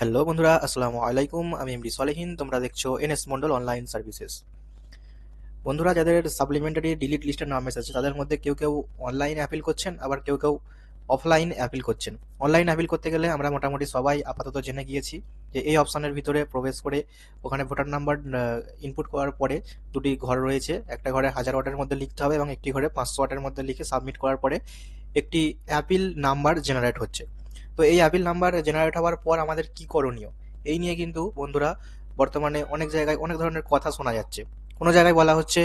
Hello বন্ধুরা, আসসালামু আলাইকুম। আমি এমডি সলেহিন। তোমরা দেখছো এনএস মন্ডল অনলাইন সার্ভিসেস। বন্ধুরা, যাদের সাপ্লিমেন্টারি ডিলিট লিস্টের নাম এসেছে তাদের মধ্যে কেউ কেউ অনলাইন অ্যাপিল করছেন, আবার কেউ কেউ অফলাইন অ্যাপিল করছেন। অনলাইন অ্যাপিল করতে গেলে আমরা মোটামুটি সবাই আপাতত জেনে গিয়েছি যে এই অপশানের ভিতরে প্রবেশ করে ওখানে ভোটার নাম্বার ইনপুট করার পরে দুটি ঘর রয়েছে। একটা ঘরে 1000 ওয়াটের মধ্যে লিখতে হবে এবং একটি ঘরে 500 ওয়াটের মধ্যে লিখে সাবমিট করার পরে একটি অ্যাপিল নাম্বার জেনারেট হচ্ছে। তো এই অ্যাপিল নাম্বার জেনারেট হওয়ার পর আমাদের কি করণীয়, এই নিয়ে কিন্তু বন্ধুরা বর্তমানে অনেক জায়গায় অনেক ধরনের কথা শোনা যাচ্ছে। কোনো জায়গায় বলা হচ্ছে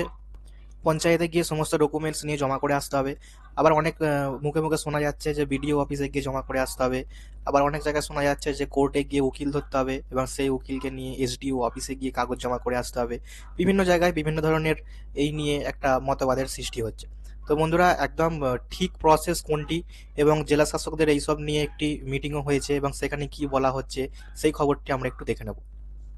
পঞ্চায়েতে গিয়ে সমস্ত ডকুমেন্টস নিয়ে জমা করে আসতে হবে। আবার অনেক মুখে মুখে শোনা যাচ্ছে যে বিডিও অফিসে গিয়ে জমা করে আসতে হবে। আবার অনেক জায়গায় শোনা যাচ্ছে যে কোর্টে গিয়ে উকিল ধরতে হবে এবং সেই উকিলকে নিয়ে এসডিও অফিসে গিয়ে কাগজ জমা করে আসতে হবে। বিভিন্ন জায়গায় বিভিন্ন ধরনের এই নিয়ে একটা মতবাদের সৃষ্টি হচ্ছে। তো বন্ধুরা, একদম ঠিক প্রসেস কোনটি এবং জেলা শাসকদের এইসব নিয়ে একটি মিটিংও হয়েছে এবং সেখানে কি বলা হচ্ছে সেই খবরটি আমরা একটু দেখে নেব।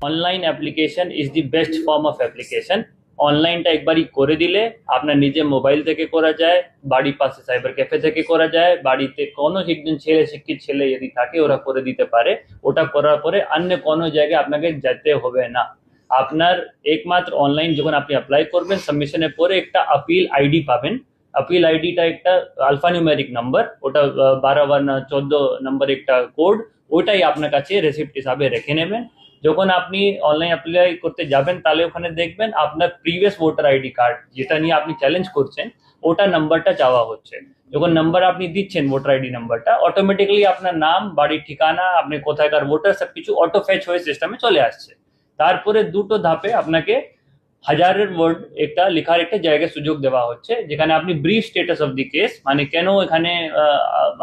Online application is the best form of application. অনলাইনটা একবারই করে দিলে আপনার নিজে মোবাইল থেকে করা যায়, বাড়ির পাশে সাইবার ক্যাফে থেকে করা যায়, বাড়িতে কোনো একজন ছেলে শিক্ষিত ছেলে যদি থাকে ওরা করে দিতে পারে। ওটা করার পরে অন্য কোনো জায়গায় আপনাকে যেতে হবে না। আপনার একমাত্র অনলাইন যখন আপনি অ্যাপ্লাই করবেন সাবমিশনের পরে একটা আপিল আইডি পাবেন। আপিল আইডিটা একটা আলফানিউমেরিক নাম্বার, ওটা 12 বা 14 নম্বর একটা কোড। ওটাই আপনার কাছে রেসিপ্ট হিসাবে রেখে নেবেন। যখন আপনি অনলাইন অ্যাপ্লাই করতে যাবেন তাহলে ওখানে দেখবেন আপনার প্রিভিয়াস ভোটার আইডি কার্ড যেটা নিয়ে আপনি চ্যালেঞ্জ করছেন ওটা নাম্বারটা চাওয়া হচ্ছে। যখন নাম্বার আপনি দিচ্ছেন ভোটার আইডি নাম্বারটা, অটোমেটিক্যালি আপনার নাম, বাড়ির ঠিকানা, আপনি কোথায়কার ভোটার সবকিছু অটো ফেচ হয়ে সিস্টেমে চলে আসছে। তারপরে দুটো ধাপে আপনাকে হাজারের ওয়ার্ড একটা লেখার একটা জায়গায় সুযোগ দেওয়া হচ্ছে, যেখানে আপনি brief status of the case, মানে কেন এখানে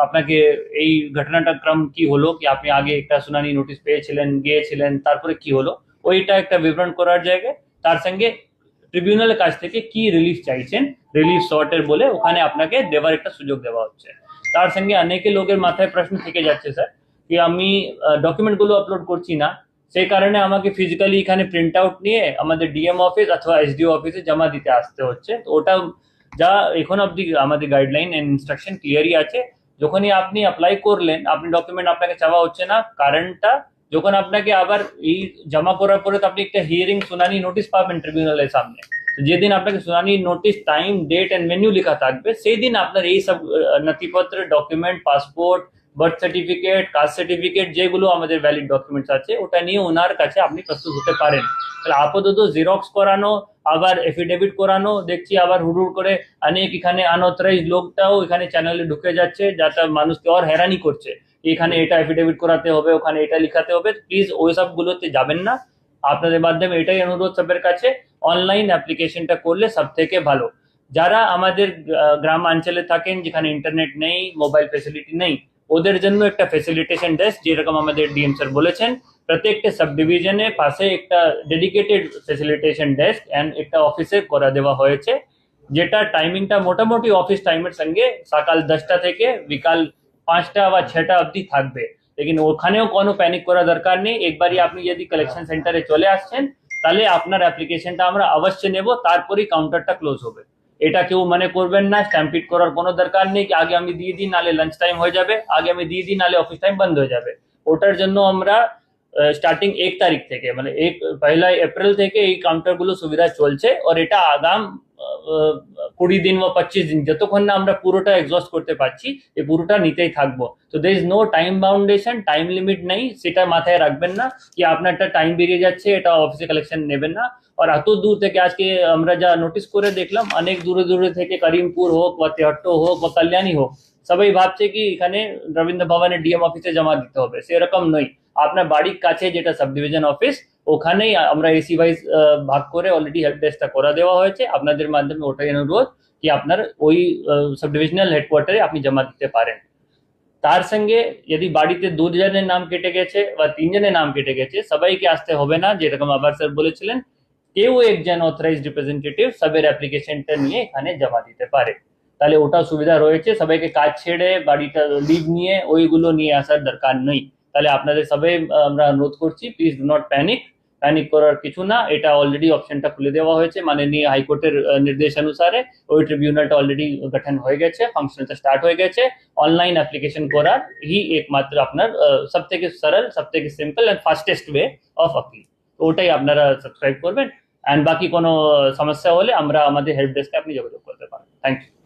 আপনাকে এই ঘটনাটা ক্রম কি হলো, কি আপনি আগে একটা শুনানি নোটিশ পেয়েছিলেন, গিয়েছিলেন, তারপরে কি হলো, ওইটা একটা বিবরণ করার জায়গায়। তার সঙ্গে ট্রিবিউনালের কাছ থেকে কি রিলিফ চাইছেন, রিলিফ শর্টের বলে ওখানে আপনাকে দেওয়ার একটা সুযোগ দেওয়া হচ্ছে। তার সঙ্গে অনেকে লোকের মাথায় প্রশ্ন থেকে যাচ্ছে স্যার, কি আমি ডকুমেন্টগুলো আপলোড করছি না, সেই কারণে আমাকে ফিজিক্যালি এখানে প্রিন্ট আউট নিয়ে আমাদের ডিএম অফিস অথবা এসডিও অফিসে জমা দিতে আসতে হচ্ছে। তো ওটা যা এখন অব্দি আমাদের গাইডলাইন এন্ড ইনস্ট্রাকশন ক্লিয়ারই আছে। যখনই আপনি অ্যাপ্লাই করলেন আপনি ডকুমেন্ট আপনাকে চাওয়া হচ্ছে না, কারণটা যখন আপনাকে আবার এই জমা করার পরে তো আপনি একটা হিয়ারিং শুনানি নোটিশ পাবেন ট্রিবিউনালের সামনে। যেদিন আপনাকে শুনানি notice time date and venue লেখা থাকবে সেই দিন আপনার এই সব নথিপত্র, document, passport, birth certificate, caste certificate, যেগুলো আমাদের ভ্যালিড ডকুমেন্টস আছে ওটা নিয়ে ওনার কাছে আপনি প্রস্তুত হতে পারেন। তাহলে আপাতত জেরক্স করানো, আবার এফিডেভিট করানো দেখছি আবার হুড়ুড় করে অনেক এখানে আনঅথরাইজ লোকটাও এখানে চ্যানেলে ঢুকে যাচ্ছে, যাতে মানুষকে আর হয়রানি করছে। এখানে এটা এফিডেভিট করাতে হবে, ওখানে এটা লিখাতে হবে। প্লিজ ওই সবগুলোতে যাবেন না। আপনাদের মাধ্যমে এটাই অনুরোধ সবের কাছে, অনলাইন অ্যাপ্লিকেশনটা করলে সব থেকে ভালো। যারা আমাদের গ্রামাঞ্চলে থাকেন, যেখানে ইন্টারনেট নেই, মোবাইল ফেসিলিটি নেই, ওদের জন্য একটা ফেসিলিটেশন ডেস্ক, যেরকম আমাদের ডিএম স্যার বলেছেন, প্রত্যেকটা সাব ডিভিশনে পাশে একটা ডেডিকেটেড ফেসিলিটেশন ডেস্ক এন্ড একটা অফিসে করা দেওয়া হয়েছে, যেটা টাইমিংটা মোটামুটি অফিস টাইমের সঙ্গে সকাল 10টা থেকে বিকাল 5টা বা 6টা অবধি থাকবে। লেকিন ওখানেও কোনো প্যানিক করা দরকার নেই। একবারই আপনি যদি কালেকশন সেন্টারে চলে আসছেন তাহলে আপনার অ্যাপ্লিকেশনটা আমরা অবশ্যই নেব, তারপরেই কাউন্টারটা ক্লোজ হবে। এটা কেউ মনে করবেন না, স্ট্যাম্পিড করার কোনো দরকার নেই কি আগে আমি দিয়ে দিই নালে লাঞ্চ টাইম হয়ে যাবে, আগে আমি দিয়ে দিই নালে অফিস টাইম বন্ধ হয়ে যাবে। ওটার জন্য আমরা স্টার্টিং 1 তারিখ থেকে, মানে 1 এপ্রিল থেকে এই কাউন্টারগুলো সুবিধা চলছে। আর এটা আগাম 20 দিন বা 25 দিন, যতক্ষণ না আমরা পুরোটা এক্সস্ট করতে পারছি, এই পুরোটা নিতেই থাকবো। তো there is no time boundation, time limit নেই, সেটা মাথায় রাখবেন না কি আপনার একটা টাইম বেরিয়ে যাচ্ছে এটা অফিসে কালেকশন নেবেন না। আর এত দূর থেকে আজকে আমরা যা নোটিস করে দেখলাম, অনেক দূরে দূরে থেকে করিমপুর হোক বা তেহট্ট হোক বা কল্যাণী হোক, সবাই ভাবছে কি এখানে রবীন্দ্র ভবনের ডিএম অফিসে জমা দিতে হবে, সেরকম নয়। আপনার বাড়ির কাছে যেটা সাব ডিভিশন অফিস, ওখানেই আমরা এসি ওয়াইজ ভাগ করে অলরেডি হেল্প ডেস্কটা করা দেওয়া হয়েছে। আপনাদের মাধ্যমে ওটাই অনুরোধ কি আপনার ওই সাব ডিভিশনাল হেডকোয়ার্টারে আপনি জমা দিতে পারেন। তার সঙ্গে যদি বাড়িতে 2 জনের নাম কেটে গেছে বা 3 জনের নাম কেটে গেছে, সবাইকে আসতে হবে না, যেরকম আবার স্যার বলেছিলেন, কেউ একজন অথরাইজড রিপ্রেজেন্টেটিভ সবের অ্যাপ্লিকেশনটা নিয়ে এখানে জমা দিতে পারে। তাহলে ওটা সুবিধা রয়েছে, সবাইকে কাজ ছেড়ে বাড়িটা লিভ নিয়ে ওইগুলো নিয়ে আসার দরকার নেই। তাহলে আপনাদের সবাই আমরা অনুরোধ করছি, please do not panic. Panic করার কিছু না, এটা অলরেডি অপশনটা খুলে দেওয়া হয়েছে মাননীয় হাইকোর্টের নির্দেশ অনুসারে। ওই ট্রিবিউনালটা অলরেডি গঠন হয়ে গেছে, ফাংশনটা স্টার্ট হয়ে গেছে। অনলাইন অ্যাপ্লিকেশন করার হি একমাত্র আপনার সব থেকে সরল, সব থেকে simple and fastest way of appeal. তো ওটাই আপনারা সাবস্ক্রাইব করবেন। অ্যান্ড বাকি কোনো সমস্যা হলে আমরা আমাদের হেল্প ডেস্কে আপনি যোগাযোগ করতে পারেন। Thank you.